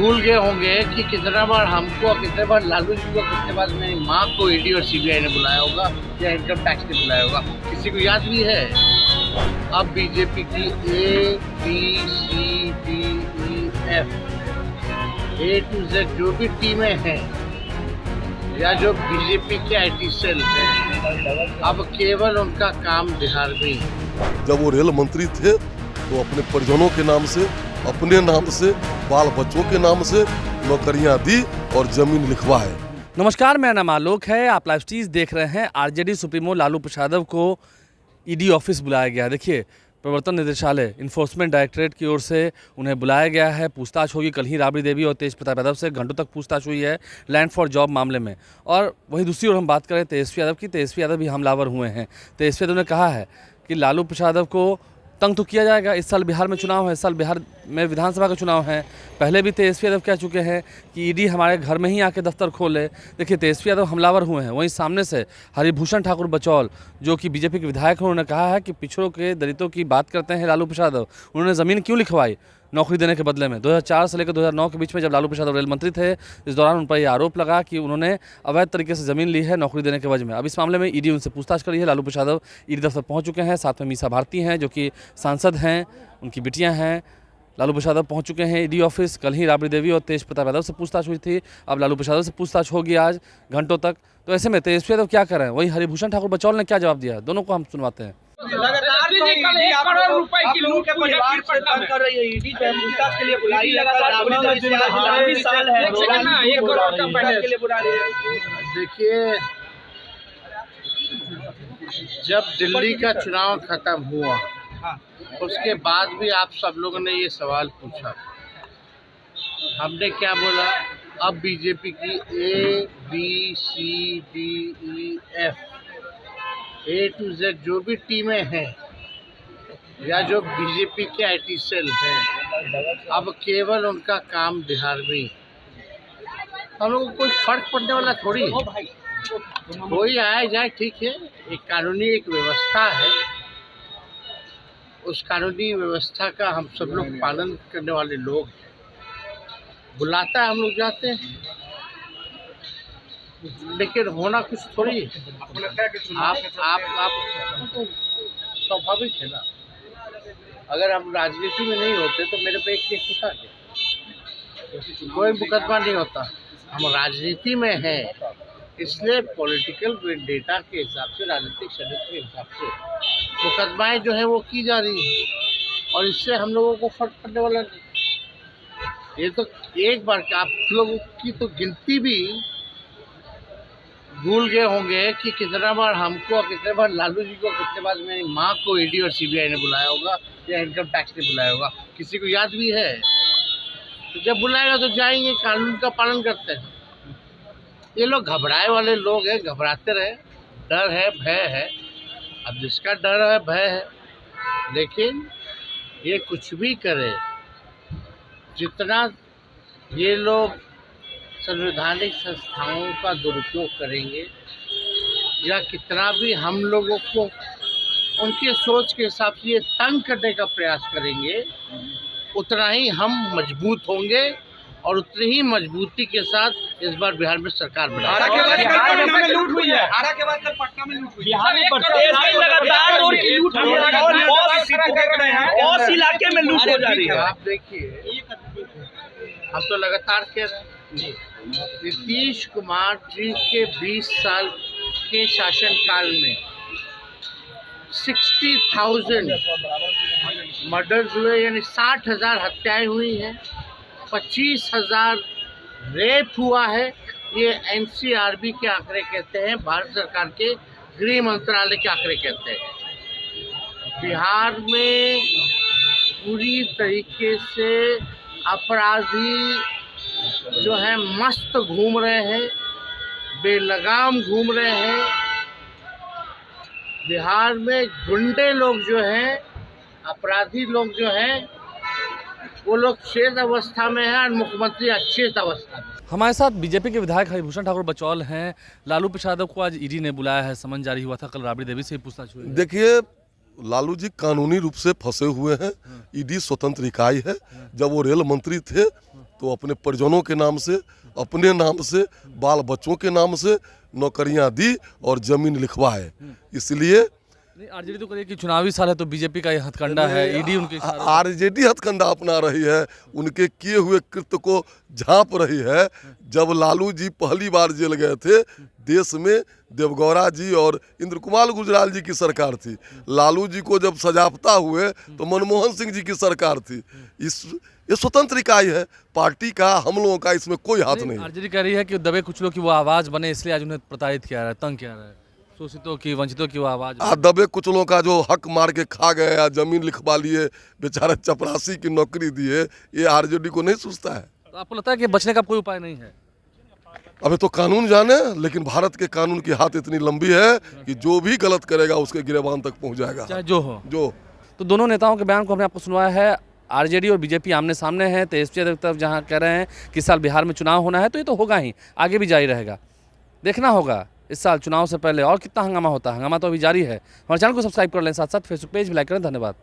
भूल गए होंगे कि कितना बार हमको, कितने बार लालू जी को, कितने बार मेरी माँ को ईडी और सीबीआई ने बुलाया होगा या इनकम टैक्स ने बुलाया होगा। किसी को याद भी है? अब बीजेपी की ABCDEF A to Z जो भी टीमें हैं या जो बीजेपी के IT सेल हैं, अब केवल उनका काम बिहार में ही। जब वो रेल मंत्री थे तो अपने परिजनों के नाम से, अपने नाम से, बाल बच्चों के नाम से नौकरियां दी और जमीन लिखवाए। नमस्कार, मेरा नाम आलोक है। आप लाइव स्ट्रीम देख रहे हैं। आरजेडी सुप्रीमो लालू प्रसाद को ईडी ऑफिस बुलाया गया। देखिए, प्रवर्तन निदेशालय इन्फोर्समेंट डायरेक्टरेट की ओर से उन्हें बुलाया गया है। पूछताछ होगी। कल ही राबड़ी देवी और तेज प्रताप यादव से घंटों तक पूछताछ हुई है लैंड फॉर जॉब मामले में। और वहीं दूसरी ओर हम बात करें तेजस्वी यादव की। तेजस्वी यादव भी हमलावर हुए हैं। तेजस्वी यादव ने कहा है कि लालू प्रसाद को तंग तो किया जाएगा। इस साल बिहार में चुनाव है, इस साल बिहार में विधानसभा का चुनाव है। पहले भी तेजस्वी यादव कह चुके हैं कि ईडी हमारे घर में ही आके दफ्तर खोले। देखिए, तेजस्वी यादव हमलावर हुए हैं। वहीं सामने से हरिभूषण ठाकुर बचौल, जो कि बीजेपी के विधायक हैं, उन्होंने कहा है कि पिछड़ों के दलितों की बात करते हैं लालू प्रसाद। उन्होंने ज़मीन क्यों लिखवाई नौकरी देने के बदले में? 2004 से लेकर 2009 के बीच में जब लालू प्रसाद रेल मंत्री थे, इस दौरान उन पर यह आरोप लगा कि उन्होंने अवैध तरीके से ज़मीन ली है नौकरी देने के वजह में। अब इस मामले में ईडी उनसे पूछताछ कर रही है। लालू प्रसाद ईडी दफ्तर पहुंच चुके हैं। साथ में मीसा भारती हैं, जो कि सांसद हैं, उनकी बिटियां हैं। लालू प्रसाद पहुंच चुके हैं ईडी ऑफिस। कल ही राबड़ी देवी और तेज प्रताप यादव से पूछताछ हुई थी। अब लालू प्रसाद से पूछताछ होगी आज घंटों तक। तो ऐसे में तेजस्वी यादव क्या कर रहे हैं, वहीं हरिभूषण ठाकुर बचौल ने क्या जवाब दिया, दोनों को हम सुनवाते हैं। लगातार तो ईडी आप लोगों के परिवार से तंग कर रही है। ईडी जो है पूछताछ के लिए बुलाई है। साल है, 1 करोड़ का पैकेज के लिए बुला रही है। देखिए, जब दिल्ली का चुनाव खत्म हुआ उसके बाद भी आप सब लोगों ने ये सवाल पूछा। हमने क्या बोला? अब बीजेपी की ABCDEF A to Z जो भी टीमें हैं या जो बीजेपी के IT सेल हैं, अब केवल उनका काम बिहार में ही। हम लोगों को कोई फर्क पड़ने वाला थोड़ी है। कोई आए जाए, ठीक है। एक कानूनी एक व्यवस्था है, उस कानूनी व्यवस्था का हम सब लोग पालन करने वाले लोग हैं। बुलाता है, हम लोग जाते हैं, लेकिन होना कुछ थोड़ी है। आप तो स्वाभाविक है ना। अगर हम राजनीति में नहीं होते तो मेरे पे एक केस होता है, कोई मुकदमा नहीं होता। हम राजनीति में हैं, इसलिए पॉलिटिकल वेंडेटा के हिसाब से, राजनीतिक षड्यंत्र के हिसाब से मुकदमाएं जो है वो की जा रही है, और इससे हम लोगों को फर्क पड़ने वाला नहीं। ये तो एक बार आप लोगों की तो गिनती भी भूल गए होंगे कि कितना बार हमको, कितने बार लालू जी को, कितने बार मेरी माँ को ईडी और सीबीआई ने बुलाया होगा या इनकम टैक्स ने बुलाया होगा। किसी को याद भी है? तो जब बुलाएगा तो जाएंगे, कानून का पालन करते हैं। ये लोग घबराए वाले लोग हैं, घबराते रहे। डर है, भय है। अब जिसका डर है, भय है, लेकिन ये कुछ भी करे, जितना ये लोग संवैधानिक संस्थाओं का दुरुपयोग करेंगे या कितना भी हम लोगों को उनके सोच के हिसाब से ये तंग करने का प्रयास करेंगे, उतना ही हम मजबूत होंगे और उतनी ही मजबूती के साथ इस बार बिहार में सरकार बनाएंगे। आरा के बाद लूट हुई है। आरा के बाद कल पटना में लूट हुई है। बिहार में लगातार रोड की लूट हो रही है, और इलाके में लूट हो जा रही है। आप देखिए, हम तो लगातार कह रहे हैं, नीतीश कुमार जी के 20 साल के शासनकाल में 60,000 मर्डर्स हुए, यानी 60,000 हत्याएं हुई हैं, 25,000 रेप हुआ है। ये NCRB के आंकड़े कहते हैं, भारत सरकार के गृह मंत्रालय के आंकड़े कहते हैं। बिहार में पूरी तरीके से अपराधी जो है मस्त घूम रहे हैं, बेलगाम घूम रहे हैं। बिहार में गुंडे लोग जो हैं, अपराधी लोग जो हैं, वो लोग चेत अवस्था में हैं और मुख्यमंत्री अचेत अवस्था में। हमारे साथ बीजेपी के विधायक हरिभूषण ठाकुर बचौल हैं। लालू प्रसाद को आज ईडी ने बुलाया है, समन जारी हुआ था। कल राबड़ी देवी से पूछताछ हुई। देखिए, लालू जी कानूनी रूप से फंसे हुए हैं। ईडी स्वतंत्र इकाई है। जब वो रेल मंत्री थे तो अपने परिजनों के नाम से, अपने नाम से, बाल बच्चों के नाम से नौकरियां दी और जमीन लिखवाए। इसलिए आरजेडी तो करिए कि चुनावी साल है तो बीजेपी का ये हथकंडा है, ईडी उनके इशारों आरजेडी हथकंडा अपना रही है, उनके किए हुए कृत्य को झांप रही है। जब लालू जी पहली बार जेल गए थे, देश में देवगौड़ा जी और इंद्र कुमार गुजराल जी की सरकार थी। लालू जी को जब सजाफता हुए तो मनमोहन सिंह जी की सरकार थी। ये स्वतंत्र इकाई है, पार्टी का, हम लोगों का इसमें कोई हाथ नहीं। आरजेडी कह रही है कि दबे कुचलों की वो आवाज़ बने, इसलिए आज उन्हें प्रताड़ित किया है, तंग किया है, शोषितों की, वंचितों की वो आवाज़। दबे कुचलों का जो हक मार के खा गए या जमीन लिखवा लिए, बेचारे चपरासी की नौकरी दिए, ये आरजेडी को नहीं सोचता है। तो आपको लगता है कि बचने का कोई उपाय नहीं है? अबे तो कानून जाने, लेकिन भारत के कानून की हाथ इतनी लंबी है कि जो भी गलत करेगा उसके गिरेबान तक पहुंच जाएगा, चाहे जो हो। जो। तो दोनों नेताओं के बयान को हमने आपको सुनवाया है। आरजेडी और बीजेपी आमने सामने हैं। तेजस्वी यादव की तरफ जहां कह रहे हैं कि इस साल बिहार में चुनाव होना है, तो ये तो होगा ही, आगे भी जारी रहेगा। देखना होगा इस साल चुनाव से पहले और कितना हंगामा होता है। हंगामा तो अभी जारी है। हमारे चैनल को सब्सक्राइब कर लें, साथ साथ फेसबुक पेज भी लाइक करें। धन्यवाद।